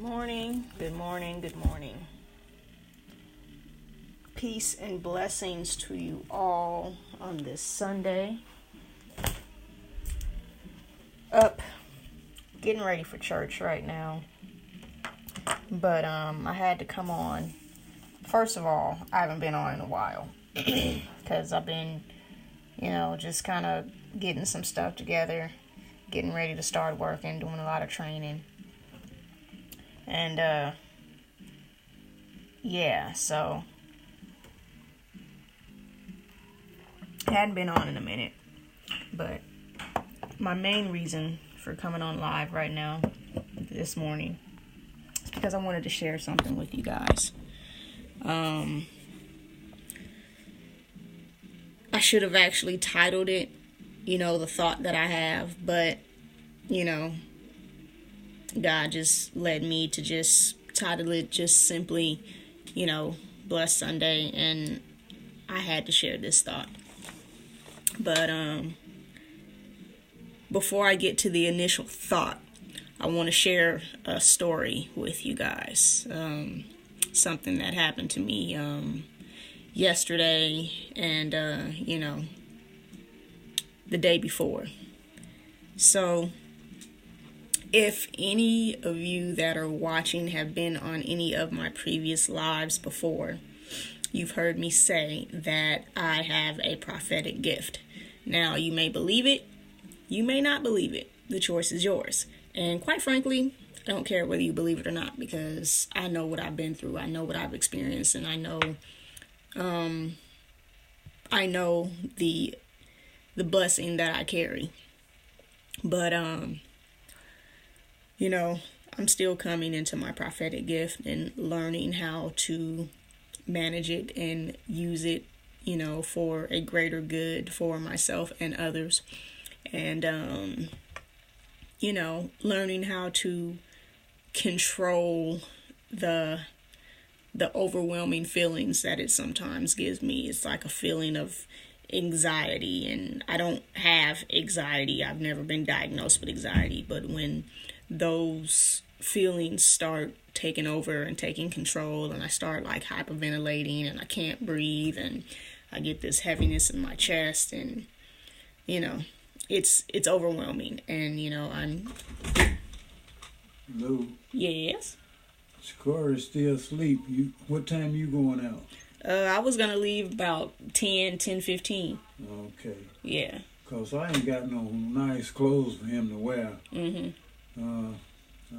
morning, good morning, good morning. Peace and blessings to you all on this Sunday. Up, getting ready for church right now. But I had to come on. First of all, I haven't been on in a while because I've been, just kind of getting some stuff together, getting ready to start working, doing a lot of training. And, so I hadn't been on in a minute, but my main reason for coming on live right now this morning is because I wanted to share something with you guys. I should have actually titled it, the thought that I have, but, God just led me to just title it just simply, Blessed Sunday, and I had to share this thought. But before I get to the initial thought, I want to share a story with you guys. Something that happened to me yesterday and, the day before. So, if any of you that are watching have been on any of my previous lives before, you've heard me say that I have a prophetic gift. Now, you may believe it, you may not believe it. The choice is yours. And quite frankly, I don't care whether you believe it or not, because I know what I've been through, I know what I've experienced, and I know the blessing that I carry. But I'm still coming into my prophetic gift and learning how to manage it and use it, for a greater good for myself and others. And, learning how to control the overwhelming feelings that it sometimes gives me. It's like a feeling of anxiety, and I don't have anxiety. I've never been diagnosed with anxiety, but when those feelings start taking over and taking control, and I start like hyperventilating and I can't breathe, and I get this heaviness in my chest, and it's overwhelming. And I'm Lou. Yes. Shakura is still asleep. What time you going out? I was gonna leave about 10:15. Okay. Yeah. Cause I ain't got no nice clothes for him to wear. Mm-hmm. I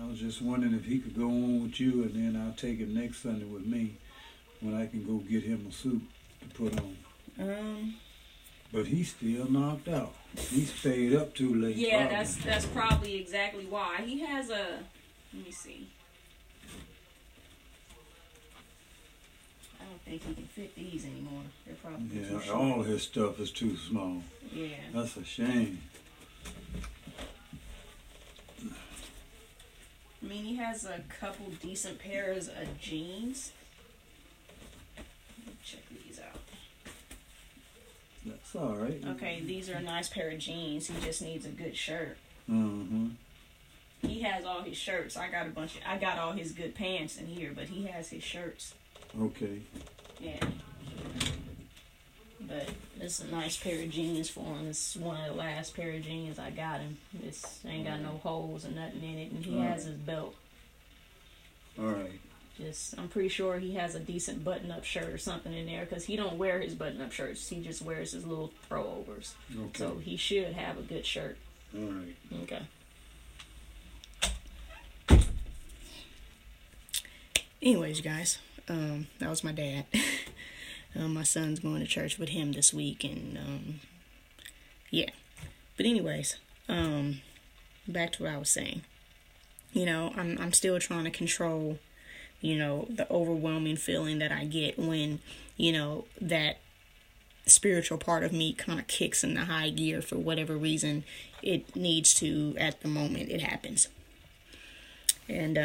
was just wondering if he could go on with you, and then I'll take him next Sunday with me when I can go get him a suit to put on. But he's still knocked out. He stayed up too late. Yeah, probably. That's probably exactly why. He has a. Let me see. I don't think he can fit these anymore. They're probably too short. All his stuff is too small. Yeah. That's a shame. I mean, he has a couple decent pairs of jeans. Let me check these out. That's all right. Okay, these are a nice pair of jeans. He just needs a good shirt. Mm-hmm. He has all his shirts. I got all his good pants in here, but he has his shirts. Okay. Yeah. But this is a nice pair of jeans for him. This is one of the last pair of jeans I got him. This ain't got no holes or nothing in it, and he has his belt. All right. I'm pretty sure he has a decent button-up shirt or something in there, because he don't wear his button-up shirts. He just wears his little throw-overs. Okay. So he should have a good shirt. All right. Okay. Anyways, guys, that was my dad. My son's going to church with him this week, and yeah. But anyways, back to what I was saying. I'm still trying to control, the overwhelming feeling that I get when, that spiritual part of me kind of kicks in the high gear for whatever reason it needs to. At the moment it happens. And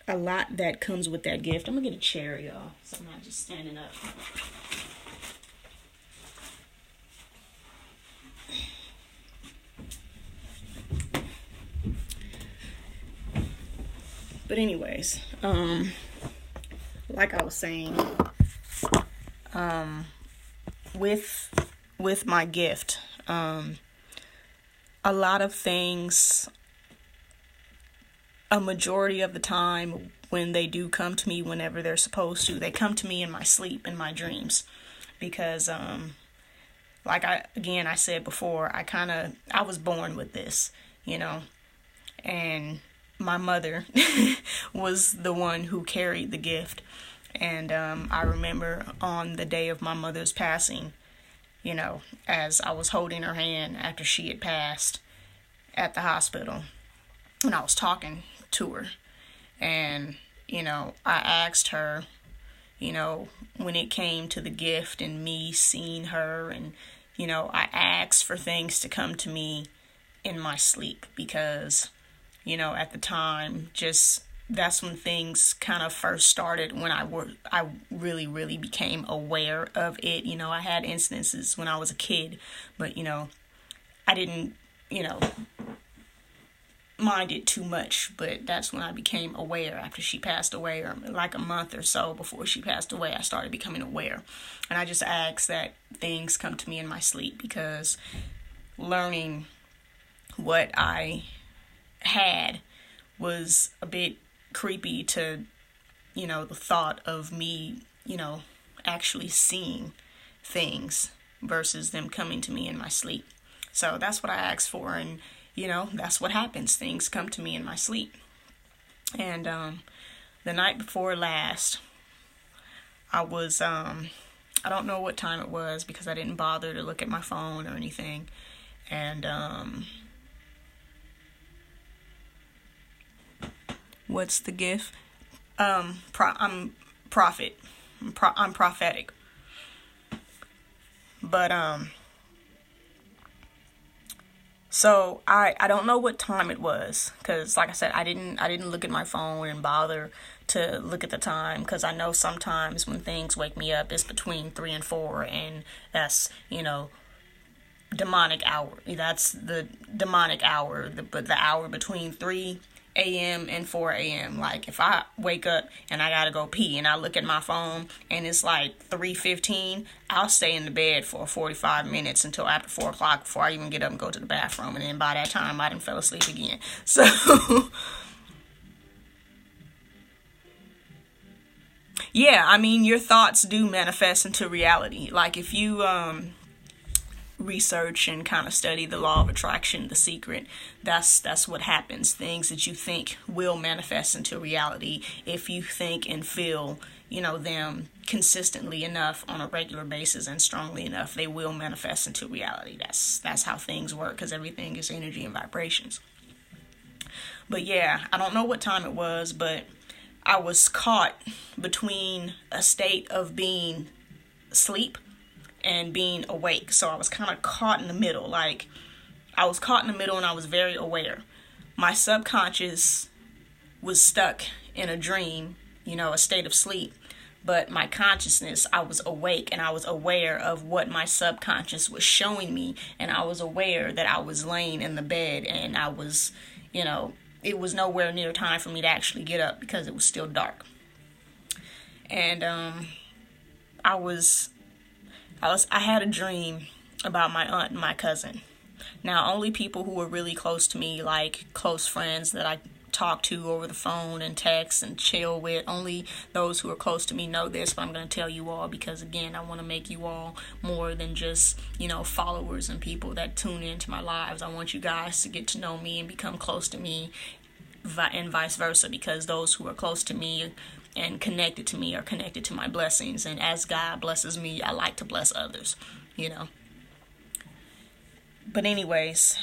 a lot that comes with that gift. I'm gonna get a chair, y'all, so I'm not just standing up. But anyways, like I was saying, with my gift, a lot of things, a majority of the time when they do come to me, whenever they're supposed to, they come to me in my sleep, in my dreams, because like I said before, I was born with this, and my mother was the one who carried the gift. And I remember on the day of my mother's passing, as I was holding her hand after she had passed at the hospital, and I was talking to her, and I asked her, when it came to the gift and me seeing her, and I asked for things to come to me in my sleep, because at the time, just that's when things kind of first started, when I really, really became aware of it. I had instances when I was a kid, but I didn't mind it too much. But that's when I became aware, after she passed away, or like a month or so before she passed away, I started becoming aware. And I just asked that things come to me in my sleep, because learning what I had was a bit creepy to, the thought of me, actually seeing things versus them coming to me in my sleep. So that's what I asked for, and, that's what happens. Things come to me in my sleep. And the night before last, I was, I don't know what time it was, because I didn't bother to look at my phone or anything, and what's the gift? I'm prophet. I'm prophetic. But so I don't know what time it was, because like I said, I didn't look at my phone and bother to look at the time, because I know sometimes when things wake me up, it's between 3 and 4, and that's demonic hour. That's the demonic hour, but the hour between 3 a.m. and 4 a.m. Like, if I wake up and I gotta go pee and I look at my phone and it's like 3:15, I'll stay in the bed for 45 minutes until after 4 o'clock before I even get up and go to the bathroom. And then by that time, I done fell asleep again. So, yeah, your thoughts do manifest into reality. Like, if you, research and kind of study the law of attraction, The Secret, that's what happens. Things that you think will manifest into reality if you think and feel them consistently enough on a regular basis and strongly enough, they will manifest into reality. That's how things work, because everything is energy and vibrations. But yeah, I don't know what time it was, but I was caught between a state of being asleep and being awake. So I was kind of caught in the middle. Like, I was caught in the middle and I was very aware. My subconscious was stuck in a dream, a state of sleep. But my consciousness, I was awake, and I was aware of what my subconscious was showing me. And I was aware that I was laying in the bed, and I was, it was nowhere near time for me to actually get up, because it was still dark. And I had a dream about my aunt and my cousin. Now, only people who were really close to me, like close friends that I talk to over the phone and text and chill with, only those who are close to me know this, but I'm going to tell you all, because again, I want to make you all more than just, followers and people that tune into my lives. I want you guys to get to know me and become close to me, and vice versa, because those who are close to me and connected to me are connected to my blessings. And as God blesses me, I like to bless others, But anyways,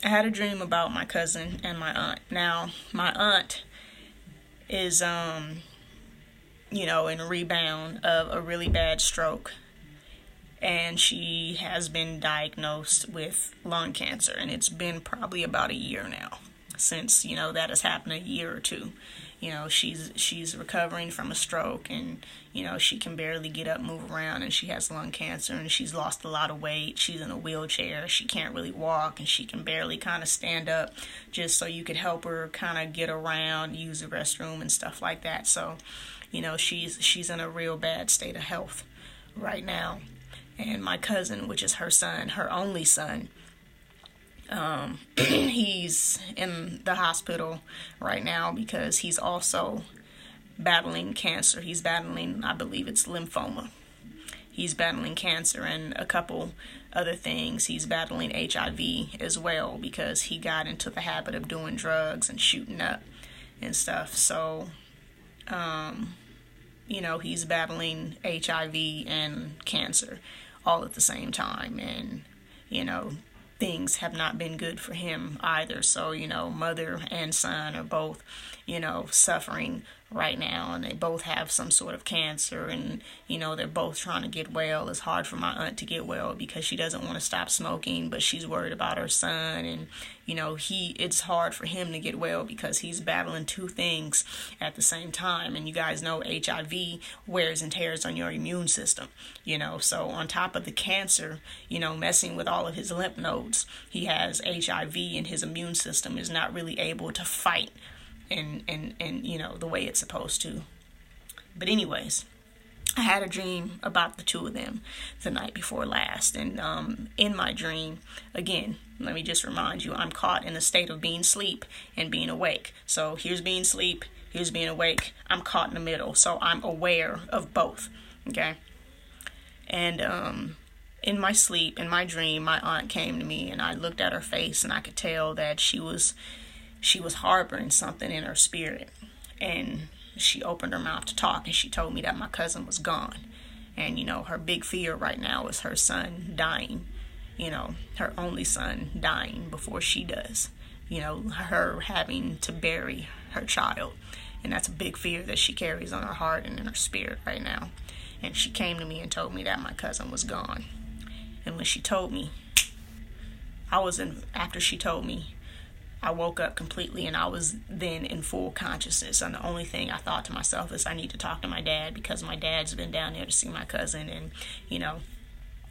I had a dream about my cousin and my aunt. Now, my aunt is, in a rebound of a really bad stroke. And she has been diagnosed with lung cancer. And it's been probably about a year now since, that has happened, a year or two. You know, she's recovering from a stroke, and you know, she can barely get up, move around, and she has lung cancer, and she's lost a lot of weight. She's in a wheelchair. She can't really walk, and she can barely kind of stand up, just so you could help her kind of get around, use the restroom and stuff like that. So, you know, she's in a real bad state of health right now. And my cousin, which is her son, her only son, he's in the hospital right now because he's also battling cancer. He's battling, I believe it's lymphoma. He's battling cancer and a couple other things. He's battling HIV as well because he got into the habit of doing drugs and shooting up and stuff. So, you know, he's battling HIV and cancer all at the same time. And, you know, things have not been good for him either. So, you know, mother and son are both, you know, suffering right now, and they both have some sort of cancer, and, you know, they're both trying to get well. It's hard for my aunt to get well because she doesn't want to stop smoking, but she's worried about her son, and, you know, it's hard for him to get well because he's battling two things at the same time. And you guys know HIV wears and tears on your immune system, you know, so on top of the cancer, you know, messing with all of his lymph nodes, he has HIV, and his immune system is not really able to fight and you know, the way it's supposed to. But anyways, I had a dream about the two of them the night before last, and in my dream, again, let me just remind you, I'm caught in a state of being asleep and being awake. So here's being asleep, here's being awake. I'm caught in the middle, so I'm aware of both. Okay. And in my sleep, in my dream, my aunt came to me, and I looked at her face, and I could tell that she was harboring something in her spirit. And she opened her mouth to talk, and she told me that my cousin was gone. And, you know, her big fear right now is her son dying, you know, her only son dying before she does, you know, her having to bury her child. And that's a big fear that she carries on her heart and in her spirit right now. And she came to me and told me that my cousin was gone. And when she told me, after she told me, I woke up completely, and I was then in full consciousness. And the only thing I thought to myself is I need to talk to my dad, because my dad's been down there to see my cousin. And, you know,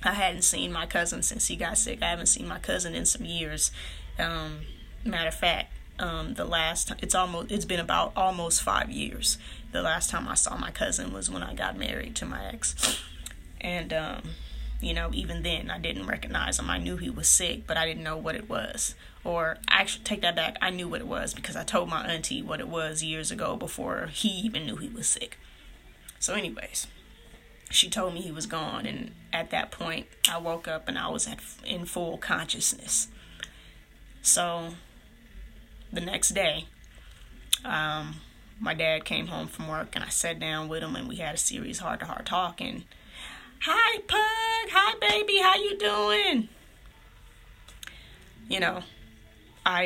I hadn't seen my cousin since he got sick. I haven't seen my cousin in some years. Matter of fact, it's been about almost 5 years. The last time I saw my cousin was when I got married to my ex. And, you know, even then I didn't recognize him. I knew he was sick, but I didn't know what it was. Or I actually take that back. I knew what it was because I told my auntie what it was years ago before he even knew he was sick. So anyways, she told me he was gone. And at that point, I woke up and I was in full consciousness. So the next day, my dad came home from work, and I sat down with him, and we had a serious heart-to-heart talk. And, "Hi, Pug. Hi, baby. How you doing?" You know, I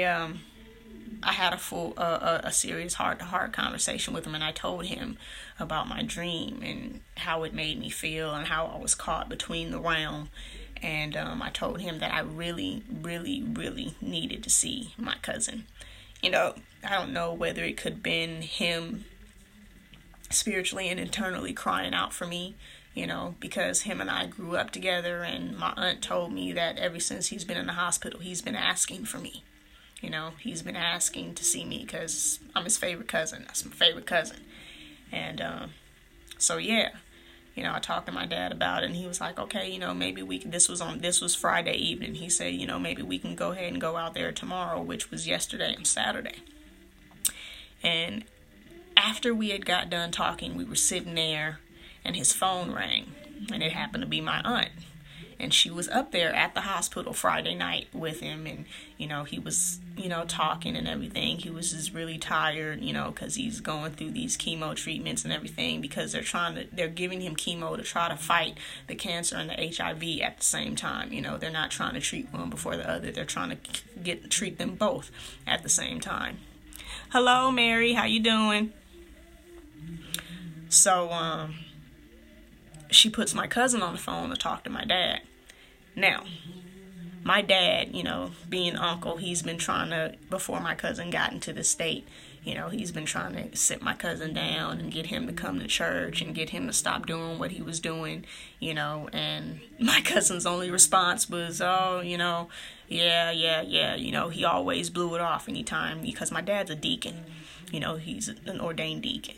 had a serious heart-to-heart conversation with him, and I told him about my dream and how it made me feel and how I was caught between the realm. And I told him that I really, really, really needed to see my cousin. You know, I don't know whether it could have been him spiritually and internally crying out for me, you know, because him and I grew up together, and my aunt told me that ever since he's been in the hospital, he's been asking for me. You know, he's been asking to see me because I'm his favorite cousin. That's my favorite cousin. And so, yeah, you know, I talked to my dad about it, and he was like, okay, you know, maybe this was Friday evening. He said, you know, maybe we can go ahead and go out there tomorrow, which was yesterday and Saturday. And after we had got done talking, we were sitting there, and his phone rang, and it happened to be my aunt. And she was up there at the hospital Friday night with him, and, you know, he was, you know, talking and everything. He was just really tired, you know, because he's going through these chemo treatments and everything, because they're giving him chemo to try to fight the cancer and the HIV at the same time. You know, they're not trying to treat one before the other. They're trying to treat them both at the same time. Hello, Mary. How you doing? So, she puts my cousin on the phone to talk to my dad. Now, my dad, you know, being uncle, he's been trying to, before my cousin got into the state, You know, he's been trying to sit my cousin down and get him to come to church and get him to stop doing what he was doing, you know, and my cousin's only response was, oh, you know, yeah, you know, he always blew it off anytime, because my dad's a deacon, you know, he's an ordained deacon.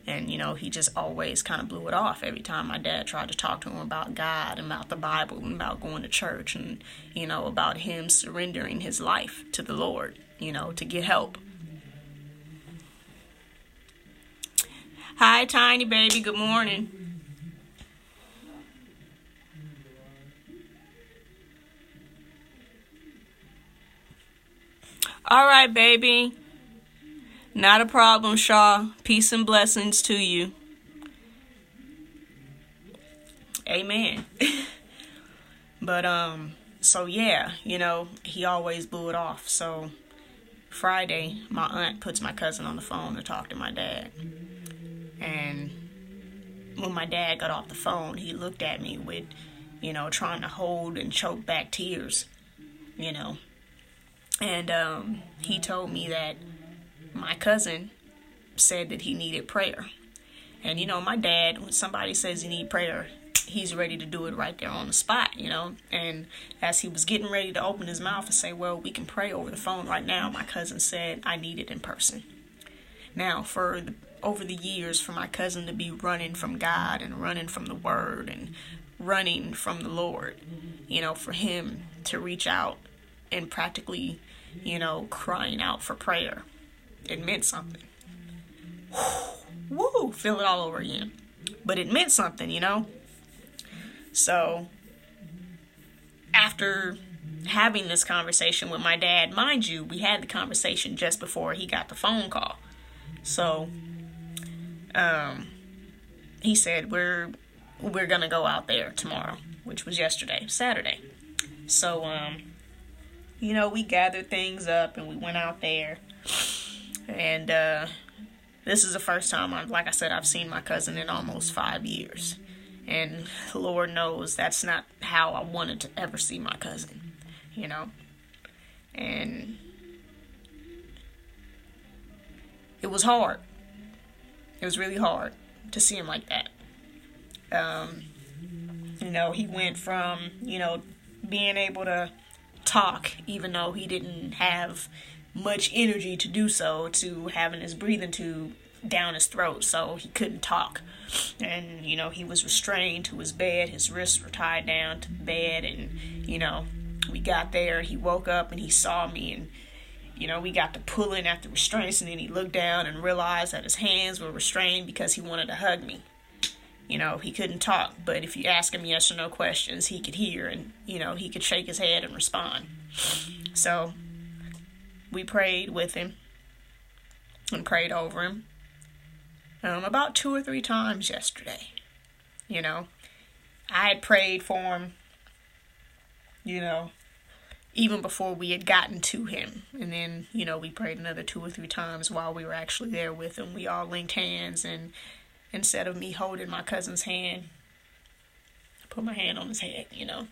And, you know, he just always kind of blew it off every time my dad tried to talk to him about God and about the Bible and about going to church and, you know, about him surrendering his life to the Lord, you know, to get help. Hi, Tiny Baby. Good morning. All right, baby. Not a problem, Shaw. Peace and blessings to you. Amen. But, so yeah, you know, he always blew it off. So Friday, my aunt puts my cousin on the phone to talk to my dad. And when my dad got off the phone, he looked at me with, you know, trying to hold and choke back tears, you know. And he told me that my cousin said that he needed prayer. And, you know, my dad, when somebody says he need prayer, he's ready to do it right there on the spot, you know. And as he was getting ready to open his mouth and say, well, we can pray over the phone right now, my cousin said, I need it in person. Now, over the years, for my cousin to be running from God and running from the Word and running from the Lord, you know, for him to reach out and practically, you know, crying out for prayer, it meant something. Woo! Feel it all over again. But it meant something, you know? So, after having this conversation with my dad, mind you, we had the conversation just before he got the phone call. So, he said, we're gonna go out there tomorrow, which was yesterday, Saturday. So, you know, we gathered things up and we went out there. And this is the first time, like I said, I've seen my cousin in almost 5 years. And Lord knows that's not how I wanted to ever see my cousin, you know. And it was hard. It was really hard to see him like that. You know, he went from, you know, being able to talk, even though he didn't have much energy to do so, to having his breathing tube down his throat so he couldn't talk. And, you know, he was restrained to his bed. His wrists were tied down to the bed. And, you know, we got there. He woke up and he saw me. And, you know, we got to pulling at the restraints. And then he looked down and realized that his hands were restrained because he wanted to hug me. You know, he couldn't talk. But if you ask him yes or no questions, he could hear. And, you know, he could shake his head and respond. So we prayed with him and prayed over him. About 2 or 3 times yesterday. You know, I had prayed for him, you know, even before we had gotten to him. And then, you know, we prayed another 2 or 3 times while we were actually there with him. We all linked hands, and instead of me holding my cousin's hand, I put my hand on his head, you know,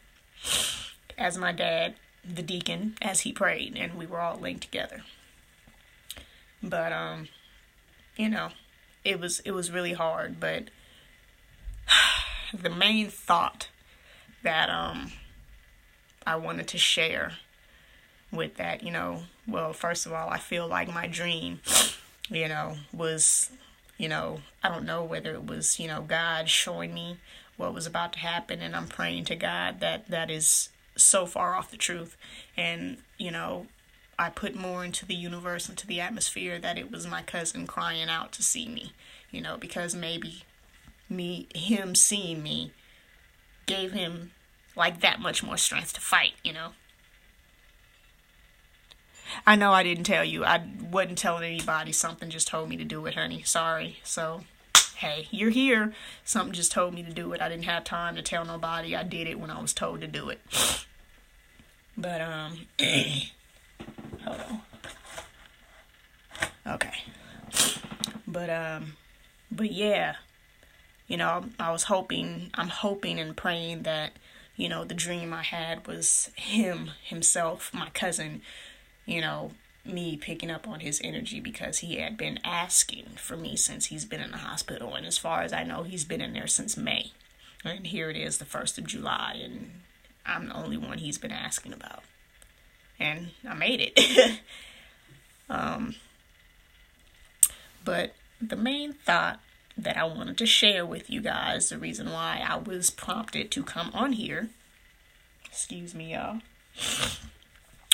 as my dad, the deacon, as he prayed, and we were all linked together. But, you know, it was really hard, but the main thought that I wanted to share with that, you know, well, first of all, I feel like my dream, you know, was, you know, I don't know whether it was, you know, God showing me what was about to happen, and I'm praying to God that is so far off the truth. And, you know, I put more into the universe, into the atmosphere, that it was my cousin crying out to see me, you know, because maybe him seeing me gave him like that much more strength to fight, you know. I know I didn't tell you. I wasn't telling anybody. Something just told me to do it, honey. Sorry. So, hey, you're here. Something just told me to do it. I didn't have time to tell nobody. I did it when I was told to do it. But, hold on. Okay. But yeah, you know, I'm hoping and praying that, you know, the dream I had was himself, my cousin, you know, me picking up on his energy because he had been asking for me since he's been in the hospital. And as far as I know, he's been in there since May. And here it is, the 1st of July, and I'm the only one he's been asking about. And I made it. But the main thought that I wanted to share with you guys, the reason why I was prompted to come on here, excuse me, y'all,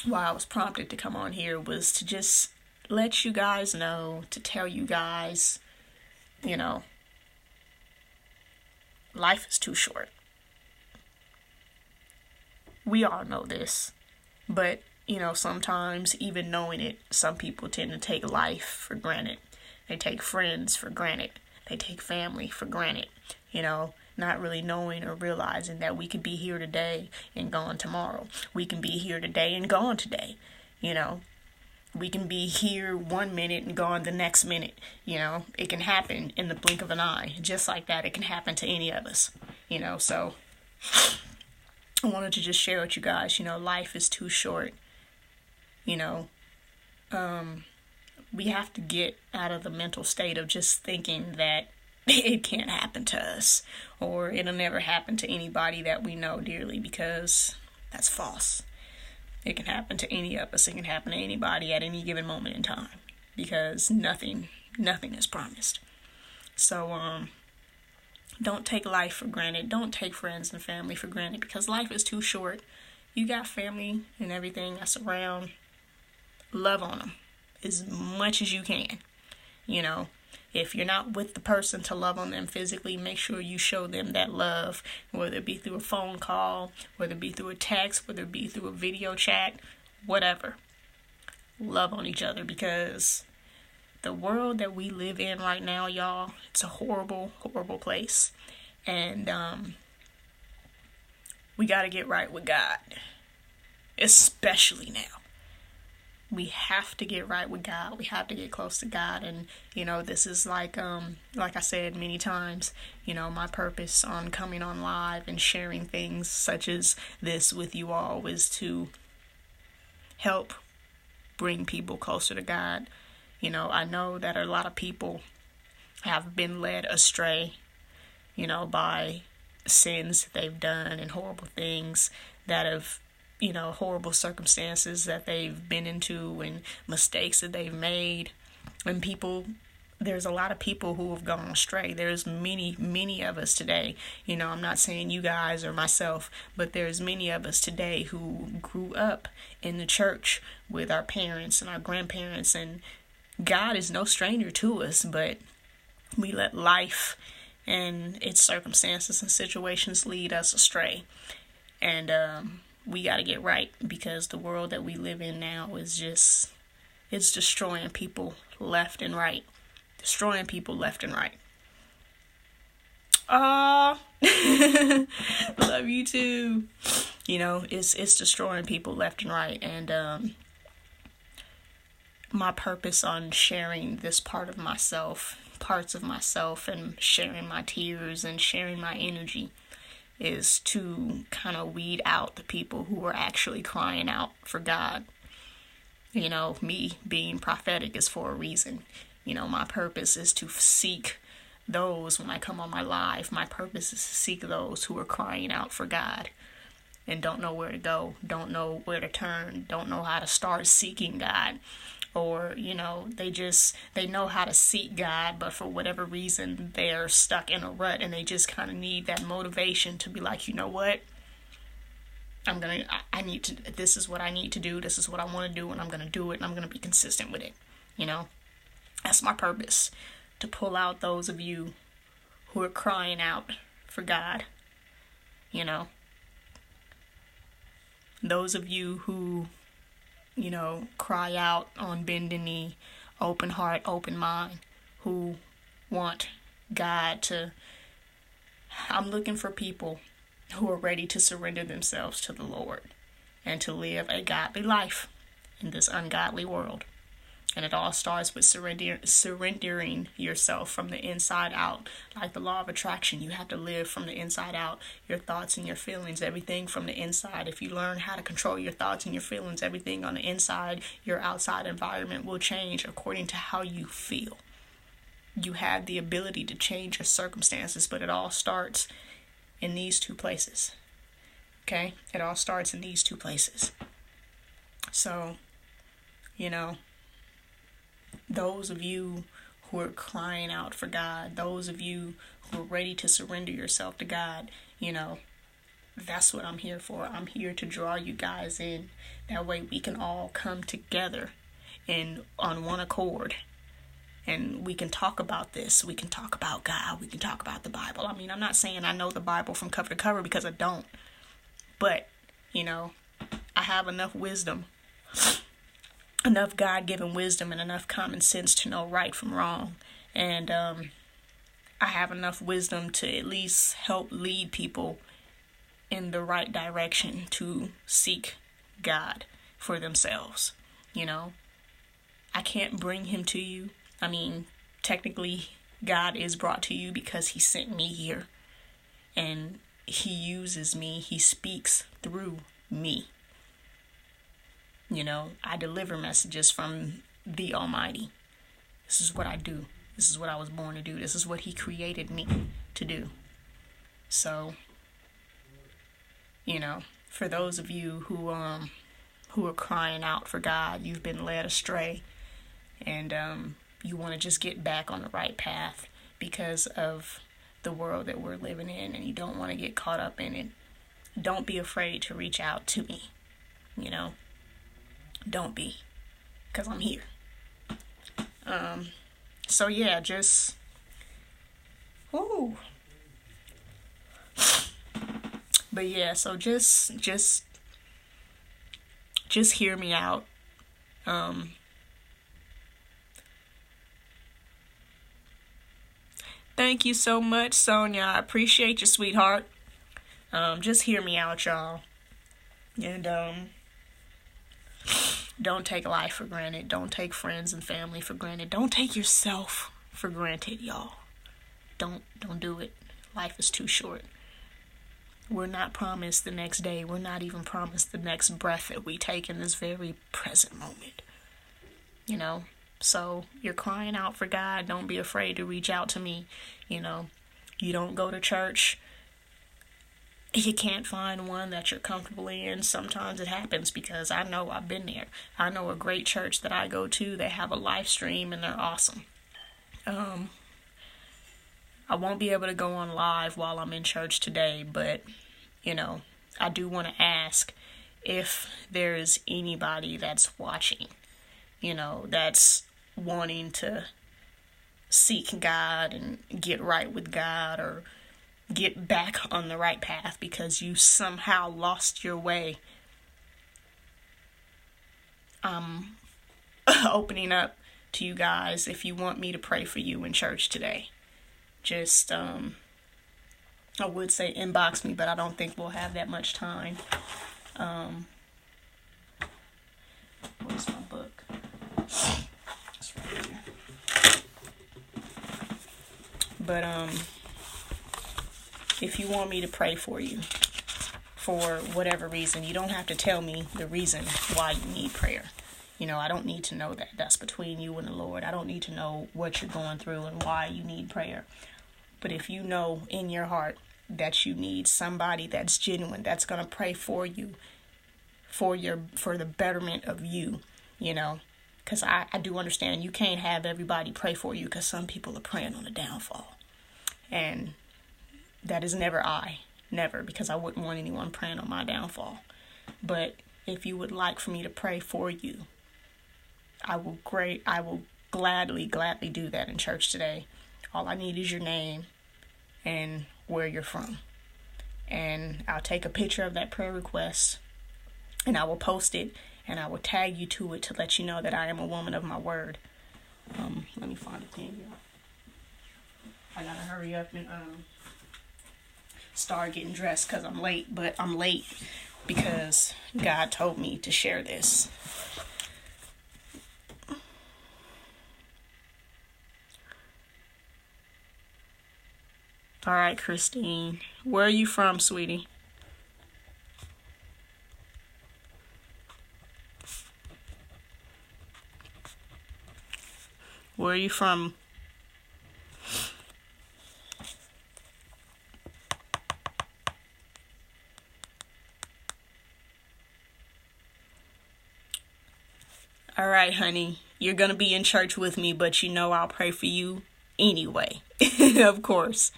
why I was prompted to come on here was to just let you guys know, to tell you guys, you know, life is too short. We all know this, but, you know, sometimes even knowing it, some people tend to take life for granted. They take friends for granted. They take family for granted, you know, not really knowing or realizing that we could be here today and gone tomorrow. We can be here today and gone today, you know. We can be here 1 minute and gone the next minute, you know. It can happen in the blink of an eye. Just like that, it can happen to any of us, you know. So I wanted to just share with you guys, you know, life is too short, you know. We have to get out of the mental state of just thinking that it can't happen to us or it'll never happen to anybody that we know dearly, because that's false. It can happen to any of us. It can happen to anybody at any given moment in time, because nothing is promised. So don't take life for granted. Don't take friends and family for granted, because life is too short. You got family and everything that's around. Love on them as much as you can. You know, if you're not with the person to love on them physically, make sure you show them that love, whether it be through a phone call, whether it be through a text, whether it be through a video chat, whatever. Love on each other, because the world that we live in right now, y'all, it's a horrible, horrible place. And we got to get right with God, especially now. We have to get right with God. We have to get close to God. And, you know, this is like I said many times, you know, my purpose on coming on live and sharing things such as this with you all is to help bring people closer to God. You know, I know that a lot of people have been led astray, you know, by sins that they've done and horrible things that have, you know, horrible circumstances that they've been into and mistakes that they've made. And there's a lot of people who have gone astray. There's many of us today. You know, I'm not saying you guys or myself, but there's many of us today who grew up in the church with our parents and our grandparents, and God is no stranger to us, but we let life and its circumstances and situations lead us astray. And we got to get right, because the world that we live in now is it's destroying people left and right. Destroying people left and right. Love you too. You know, it's destroying people left and right. And my purpose on sharing this parts of myself, and sharing my tears and sharing my energy is to kind of weed out the people who are actually crying out for God. You know, me being prophetic is for a reason. You know, my purpose is to seek those, when I come on my live, my purpose is to seek those who are crying out for God and don't know where to go, don't know where to turn, don't know how to start seeking God. Or, you know, they know how to seek God, but for whatever reason, they're stuck in a rut, and they just kind of need that motivation to be like, you know what? This is what I need to do. This is what I want to do, and I'm going to do it, and I'm going to be consistent with it. You know, that's my purpose, to pull out those of you who are crying out for God. You know, those of you who, you know, cry out on bended knee, open heart, open mind, who want God to... I'm looking for people who are ready to surrender themselves to the Lord and to live a godly life in this ungodly world. And it all starts with surrendering yourself from the inside out. Like the law of attraction, you have to live from the inside out. Your thoughts and your feelings, everything from the inside. If you learn how to control your thoughts and your feelings, everything on the inside, your outside environment will change according to how you feel. You have the ability to change your circumstances, but it all starts in these two places. Okay? It all starts in these two places. So, those of you who are crying out for God, those of you who are ready to surrender yourself to God, that's what I'm here for. I'm here to draw you guys in. That way we can all come together and on one accord. And we can talk about this. We can talk about God. We can talk about the Bible. I mean, I'm not saying I know the Bible from cover to cover because I don't. But, I have enough wisdom, enough God-given wisdom and enough common sense to know right from wrong. And I have enough wisdom to at least help lead people in the right direction to seek God for themselves. I can't bring him to you. I mean, technically, God is brought to you because he sent me here. And he uses me. He speaks through me. I deliver messages from the Almighty. This is what I do. This is what I was born to do. This is what he created me to do. So, for those of you who are crying out for God, you've been led astray, and you want to just get back on the right path because of the world that we're living in, and you don't want to get caught up in it. Don't be afraid to reach out to me. Don't be, because I'm here. So yeah, just but yeah, so just hear me out. Thank you so much, Sonia. I appreciate you, sweetheart. Just hear me out, y'all. And don't take life for granted. Don't take friends and family for granted. Don't take yourself for granted, y'all. Don't do it. Life is too short. We're not promised the next day. We're not even promised the next breath that we take in this very present moment. So you're crying out for God. Don't be afraid to reach out to me. You don't go to church. You can't find one that you're comfortable in. Sometimes it happens because I know I've been there. I know a great church that I go to. They have a live stream and they're awesome. I won't be able to go on live while I'm in church today, but, I do want to ask if there is anybody that's watching, that's wanting to seek God and get right with God or get back on the right path because you somehow lost your way. I'm opening up to you guys if you want me to pray for you in church today. Just, I would say inbox me, but I don't think we'll have that much time. Where's my book? It's right here. But, if you want me to pray for you, for whatever reason, you don't have to tell me the reason why you need prayer. I don't need to know that. That's between you and the Lord. I don't need to know what you're going through and why you need prayer. But if you know in your heart that you need somebody that's genuine, that's going to pray for you, for the betterment of you, because I do understand you can't have everybody pray for you because some people are praying on the downfall. And that is never, because I wouldn't want anyone praying on my downfall. But if you would like for me to pray for you, I will gladly do that in church today. All I need is your name and where you're from. And I'll take a picture of that prayer request and I will post it and I will tag you to it to let you know that I am a woman of my word. Let me find a pen here. I gotta hurry up and start getting dressed because I'm late, but I'm late because God told me to share this. All right, Christine. Where are you from, sweetie? Where are you from? All right, honey. You're going to be in church with me, but you know I'll pray for you anyway. Of course.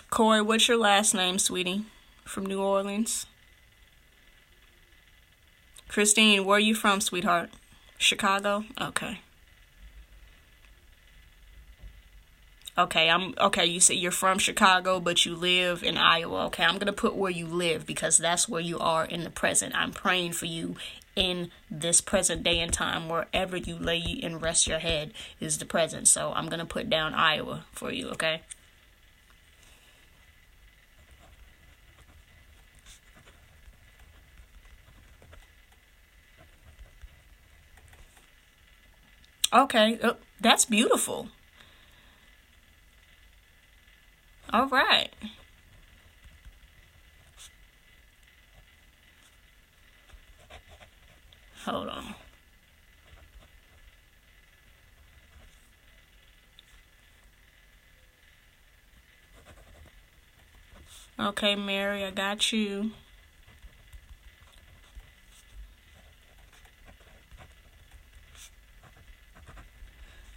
Corey, what's your last name, sweetie? From New Orleans? Christine, where are you from, sweetheart? Chicago? Okay. Okay, you say you're from Chicago, but you live in Iowa. Okay, I'm going to put where you live because that's where you are in the present. I'm praying for you in this present day and time. Wherever you lay and rest your head is the present. So I'm going to put down Iowa for you, okay? Okay, that's beautiful. All right. Hold on. Okay, Mary, I got you.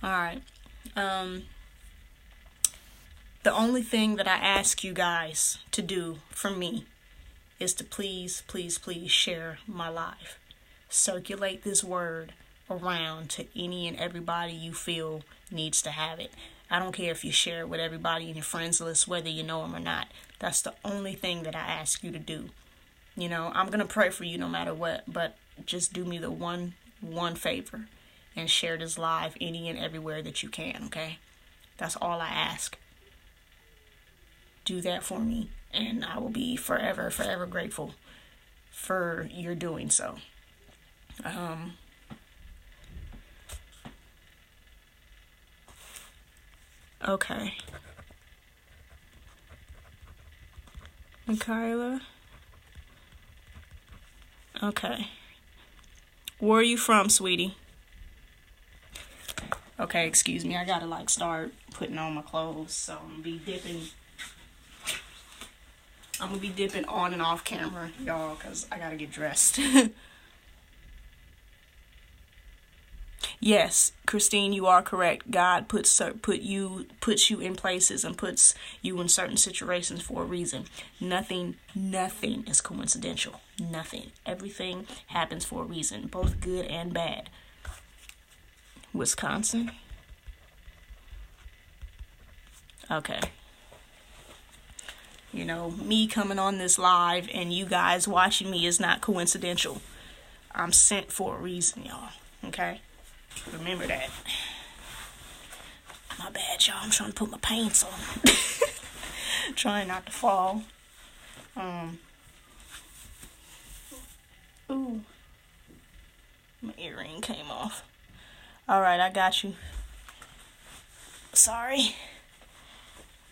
All right. The only thing that I ask you guys to do for me is to please, please, please share my live. Circulate this word around to any and everybody you feel needs to have it. I don't care if you share it with everybody in your friends list, whether you know them or not. That's the only thing that I ask you to do. You know, I'm going to pray for you no matter what, but just do me the one favor and share this live any and everywhere that you can, okay? That's all I ask. Do that for me, and I will be forever, forever grateful for your doing so. Okay. Michaela? Okay. Where are you from, sweetie? Okay, excuse me. I gotta start putting on my clothes, so I'm gonna be dipping on and off camera, y'all, because I gotta get dressed. Yes, Christine, you are correct. God puts you in places and puts you in certain situations for a reason. Nothing is coincidental. Nothing. Everything happens for a reason, both good and bad. Wisconsin? Okay. You know, me coming on this live and you guys watching me is not coincidental. I'm sent for a reason, y'all. Okay? Remember that. My bad, y'all. I'm trying to put my pants on. Trying not to fall. Ooh. My earring came off. Alright, I got you. Sorry.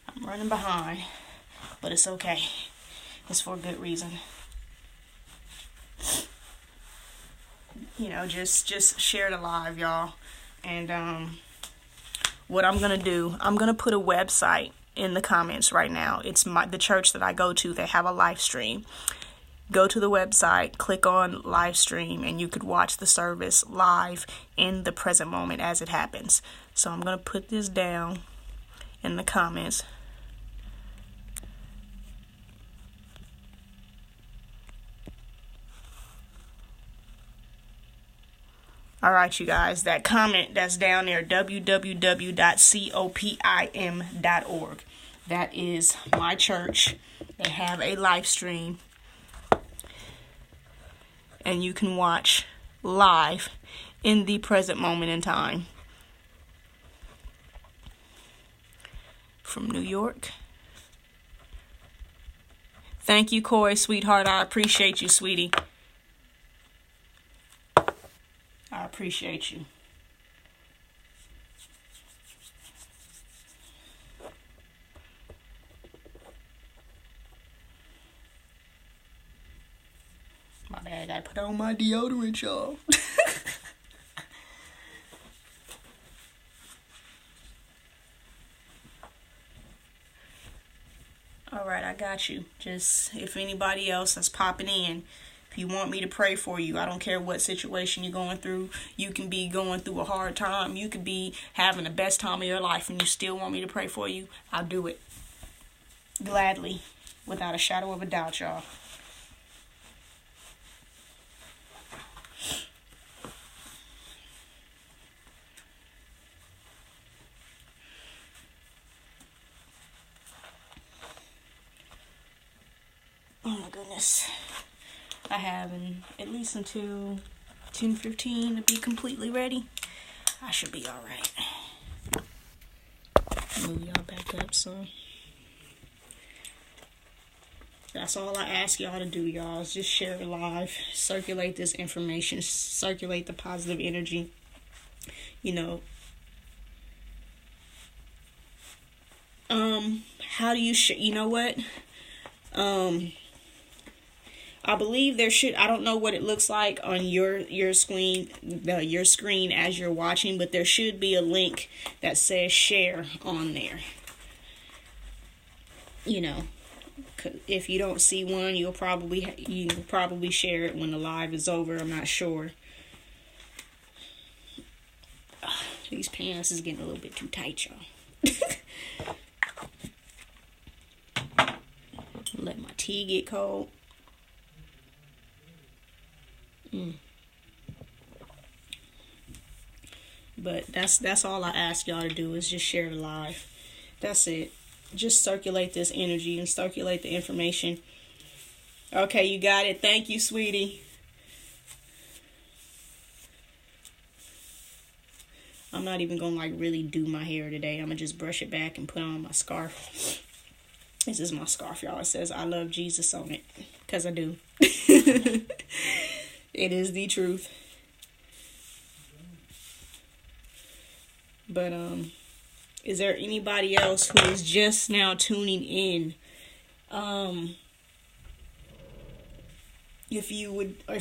I'm running behind. But it's okay. It's for a good reason. You know, just share the live, y'all. And what I'm gonna do, I'm gonna put a website in the comments right now. It's the church that I go to. They have a live stream. Go to the website, click on live stream, and you could watch the service live in the present moment as it happens. So I'm gonna put this down in the comments. All right, you guys, that comment that's down there, www.copim.org. That is my church. They have a live stream, and you can watch live in the present moment in time. From New York. Thank you, Coy, sweetheart. I appreciate you, sweetie. I appreciate you. My bad, I gotta put on my deodorant, y'all. Alright, I got you. Just, if anybody else that's popping in, if you want me to pray for you, I don't care what situation you're going through. You can be going through a hard time. You could be having the best time of your life and you still want me to pray for you. I'll do it. Gladly. Without a shadow of a doubt, y'all. Oh my goodness. I have at least until 10:15 to be completely ready. I should be alright. Move y'all back up some. That's all I ask y'all to do, y'all, is just share it live. Circulate this information. Circulate the positive energy. You know. How do you you know what? I believe there should, I don't know what it looks like on your screen as you're watching, but there should be a link that says share on there. You know, if you don't see one, you'll probably share it when the live is over. I'm not sure. These pants is getting a little bit too tight, y'all. Let my tea get cold. But that's all I ask y'all to do, is just share the live. That's it. Just circulate this energy and circulate the information. Okay, you got it. Thank you, sweetie. I'm not even gonna really do my hair today. I'm gonna just brush it back and put on my scarf. This is my scarf, y'all. It says I love Jesus on it, because I do. It is the truth. But is there anybody else who is just now tuning in? If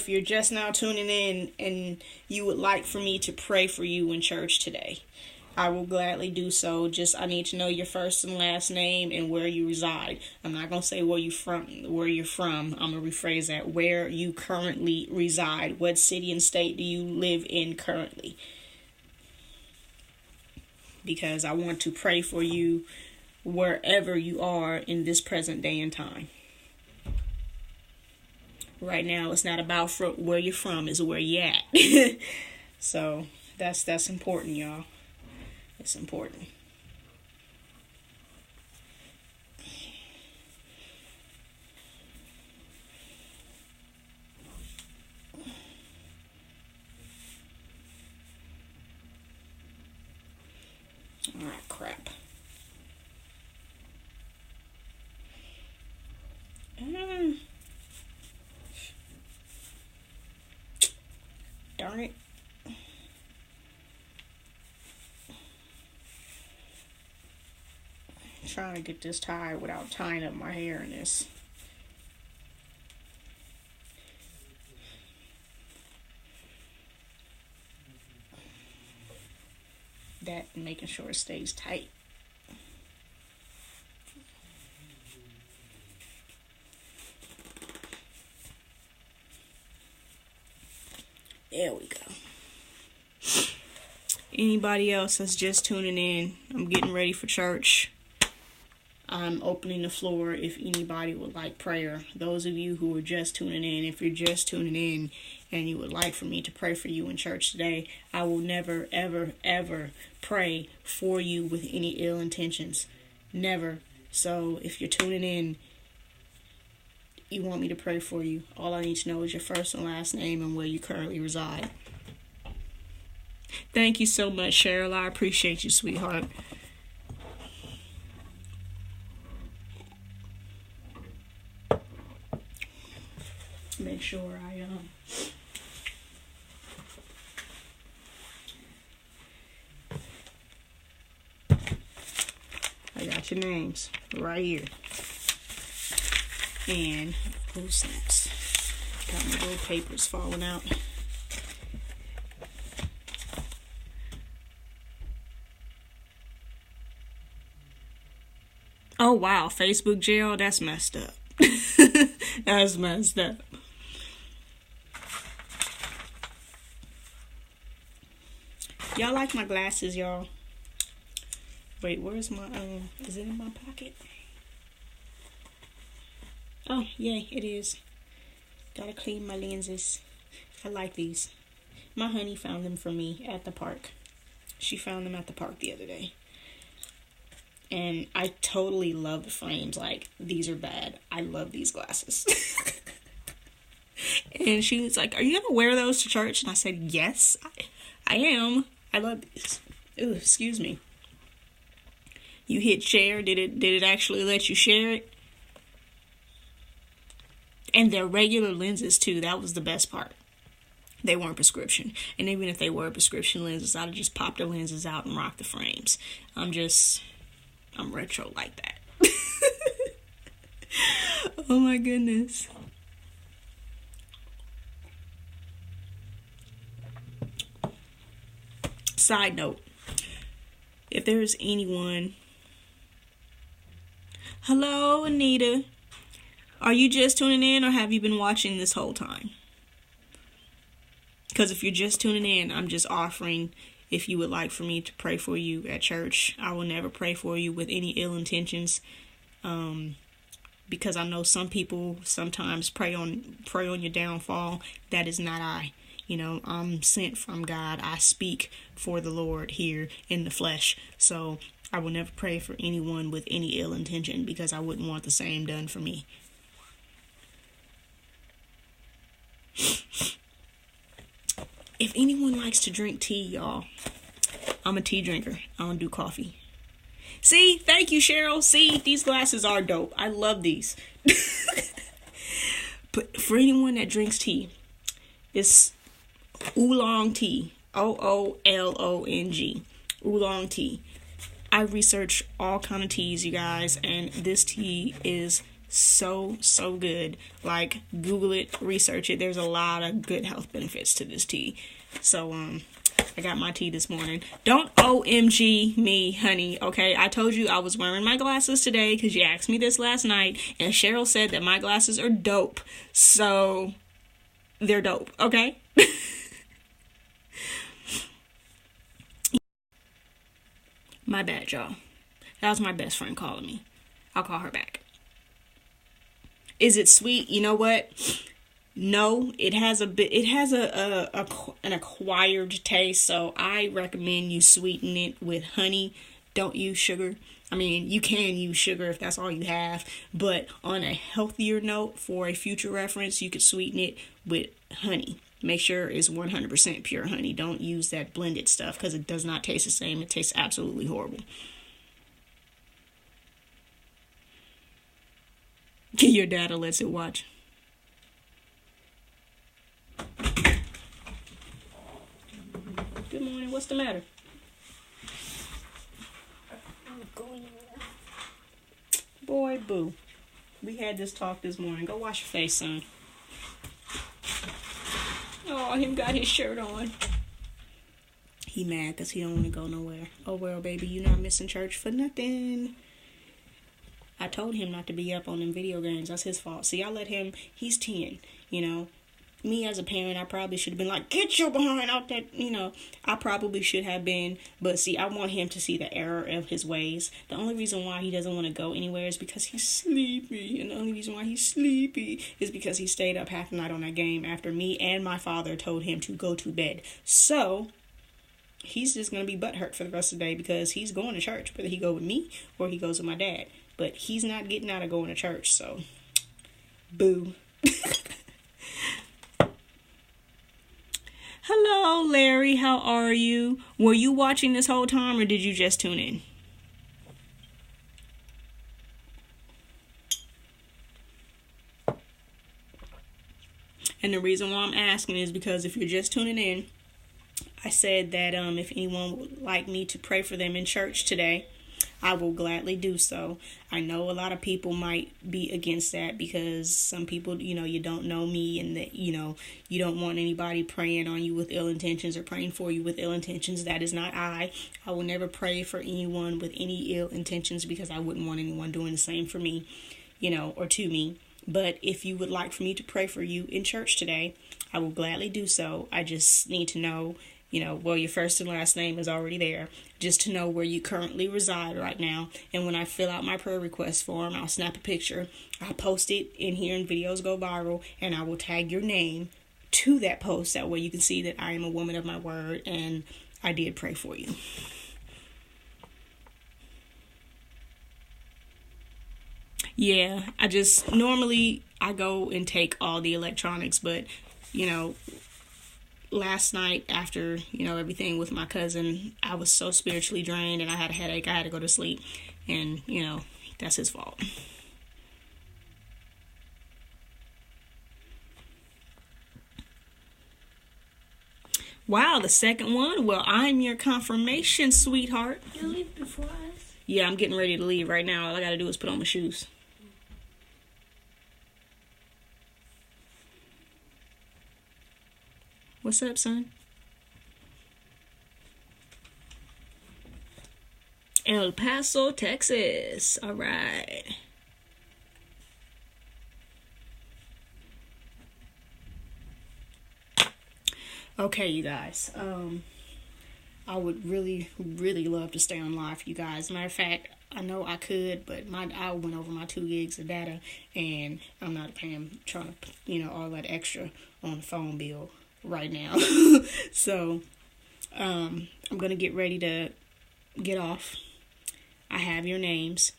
you're just now tuning in and you would like for me to pray for you in church today, I will gladly do so. Just, I need to know your first and last name and where you reside. I'm not going to say where you're from. I'm going to rephrase that. Where you currently reside. What city and state do you live in currently? Because I want to pray for you wherever you are in this present day and time. Right now, it's not about where you're from, it's where you're at. So, that's important, y'all. It's important. Alright, crap. Darn it. I'm trying to get this tied without tying up my hair in this. That and making sure it stays tight. There we go. Anybody else that's just tuning in, I'm getting ready for church. I'm opening the floor if anybody would like prayer. Those of you who are just tuning in, if you're just tuning in and you would like for me to pray for you in church today, I will never, ever, ever pray for you with any ill intentions. Never. So if you're tuning in, you want me to pray for you, all I need to know is your first and last name and where you currently reside. Thank you so much, Cheryl. I appreciate you, sweetheart. make sure I got your names right here. And oh snaps, got my little papers falling out. Oh wow, Facebook jail, that's messed up. That's messed up. Y'all like my glasses, y'all? Wait, where's my, is it in my pocket? Oh, yay, it is. Gotta clean my lenses. I like these. My honey found them for me at the park. She found them at the park the other day. And I totally love the frames. Like, these are bad. I love these glasses. And she was like, are you gonna wear those to church? And I said, yes, I am. I love these. Ooh, excuse me. You hit share. Did it actually let you share it? And they're regular lenses too. That was the best part. They weren't prescription. And even if they were prescription lenses, I'd have just popped the lenses out and rocked the frames. I'm retro like that. Oh my goodness. Side note, if there's anyone, hello Anita, are you just tuning in or have you been watching this whole time? Because if you're just tuning in, I'm just offering, if you would like for me to pray for you at church. I will never pray for you with any ill intentions, because I know some people sometimes pray on your downfall. That is not I. You know, I'm sent from God. I speak for the Lord here in the flesh. So I will never pray for anyone with any ill intention, because I wouldn't want the same done for me. If anyone likes to drink tea, y'all, I'm a tea drinker. I don't do coffee. See, thank you, Cheryl. See, these glasses are dope. I love these. But for anyone that drinks tea, it's oolong tea. OOLONG. Oolong tea. I research all kind of teas, you guys, and this tea is so good. Like, Google it, research it. There's a lot of good health benefits to this tea. So I got my tea this morning. Don't OMG me, honey, okay? I told you I was wearing my glasses today because you asked me this last night, and Cheryl said that my glasses are dope. So they're dope, okay? My bad, y'all. That was my best friend calling me. I'll call her back. Is it sweet? You know what? No, it has an acquired taste, so I recommend you sweeten it with honey. Don't use sugar. I mean, you can use sugar if that's all you have, but on a healthier note, for a future reference, you could sweeten it with honey. Make sure it's 100% pure honey. Don't use that blended stuff, because it does not taste the same. It tastes absolutely horrible. Your data lets it watch. Good morning. What's the matter? Boy, boo. We had this talk this morning. Go wash your face, son. Oh, him got his shirt on. He mad because he don't want to go nowhere. Oh, well, baby, you not missing church for nothing. I told him not to be up on them video games. That's his fault. See, I let him. He's 10, you know. Me as a parent, I probably should have been like, get your behind out that, you know. I probably should have been. But see, I want him to see the error of his ways. The only reason why he doesn't want to go anywhere is because he's sleepy. And the only reason why he's sleepy is because he stayed up half the night on that game after me and my father told him to go to bed. So he's just going to be butthurt for the rest of the day, because he's going to church, whether he go with me or he goes with my dad. But he's not getting out of going to church, so boo. Hello, Larry. How are you? Were you watching this whole time, or did you just tune in? And the reason why I'm asking is because if you're just tuning in, I said that if anyone would like me to pray for them in church today, I will gladly do so. I know a lot of people might be against that because some people, you don't know me, and that, you don't want anybody praying on you with ill intentions or praying for you with ill intentions. That is not I. I will never pray for anyone with any ill intentions because I wouldn't want anyone doing the same for me, or to me. But if you would like for me to pray for you in church today, I will gladly do so. I just need to know, your first and last name is already there, just to know where you currently reside right now. And when I fill out my prayer request form, I'll snap a picture, I'll post it in here and Videos Go Viral, and I will tag your name to that post. That way you can see that I am a woman of my word and I did pray for you. Yeah, normally I go and take all the electronics, but, last night after, everything with my cousin, I was so spiritually drained and I had a headache. I had to go to sleep, and, that's his fault. Wow, the second one? Well, I'm your confirmation, sweetheart. You leave before us? Yeah, I'm getting ready to leave right now. All I gotta do is put on my shoes. What's up, son? El Paso, Texas. All right. Okay, you guys. I would really, really love to stay on live for you guys. Matter of fact, I know I could, but I went over my 2 gigs of data, and I'm not trying to, all that extra on the phone bill right now. So, I'm going to get ready to get off. I have your names.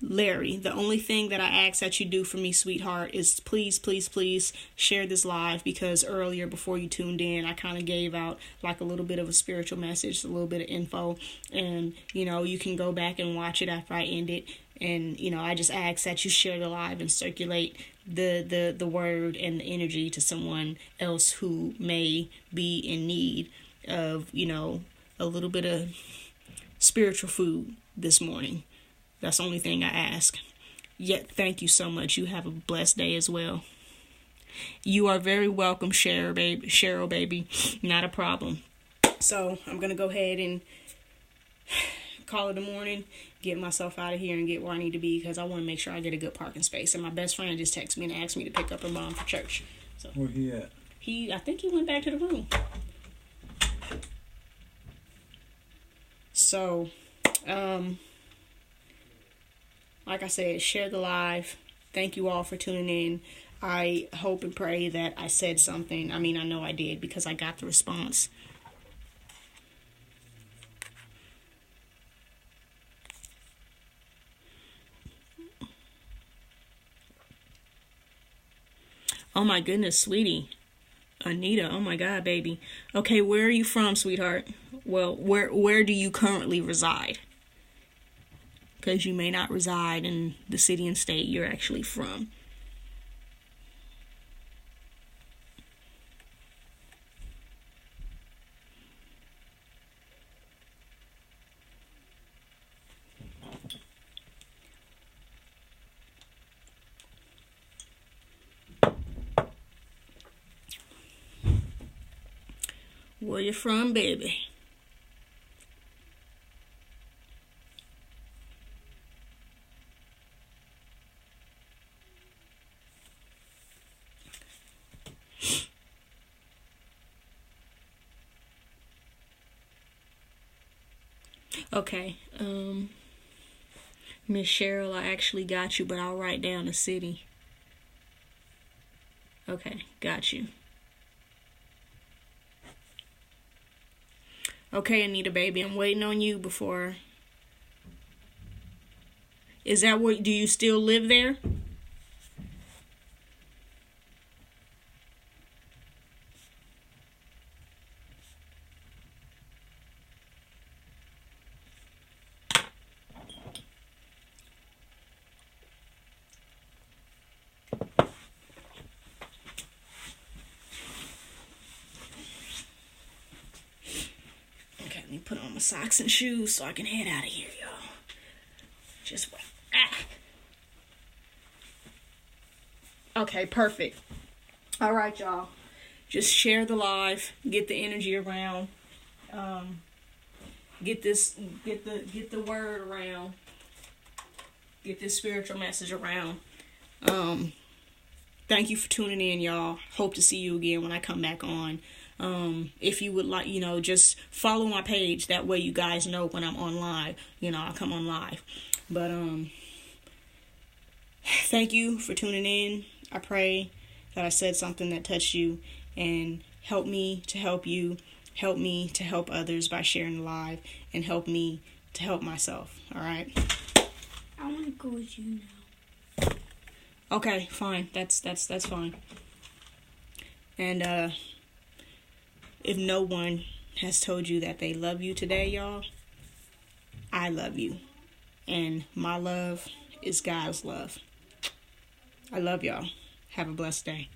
Larry, the only thing that I ask that you do for me, sweetheart, is please, please, please share this live, because earlier before you tuned in, I kind of gave out like a little bit of a spiritual message, a little bit of info, and you can go back and watch it after I end it. And I just ask that you share the live and circulate the word and the energy to someone else who may be in need of a little bit of spiritual food this morning. That's the only thing I ask. Yet, thank you so much. You have a blessed day as well. You are very welcome, Cheryl, baby. Not a problem. So, I'm going to go ahead and call it a morning, get myself out of here and get where I need to be, because I want to make sure I get a good parking space. And my best friend just texted me and asked me to pick up her mom for church. So, where he at? I think he went back to the room. So, like I said, share the live. Thank you all for tuning in. I hope and pray that I said something. I mean, I know I did because I got the response. Oh my goodness, sweetie. Anita, oh my God, baby. Okay, where are you from, sweetheart? Well, where do you currently reside? Because you may not reside in the city and state you're actually from. Where you from, baby? Okay, Miss Cheryl, I actually got you, but I'll write down the city. Okay, got you. Okay, Anita, baby, I'm waiting on you before... Is that where... Do you still live there? Let me put on my socks and shoes so I can head out of here, y'all. Just wait. Okay, perfect. All right, y'all. Just share the live. Get the energy around. Get the word around. Get this spiritual message around. Thank you for tuning in, y'all. Hope to see you again when I come back on. If you would like, just follow my page. That way you guys know when I'm on live. I'll come on live. But thank you for tuning in. I pray that I said something that touched you, and help me to help you. Help me to help others by sharing the live, and help me to help myself. All right. I want to go with you now. Okay, fine. That's fine. And if no one has told you that they love you today, y'all, I love you. And my love is God's love. I love y'all. Have a blessed day.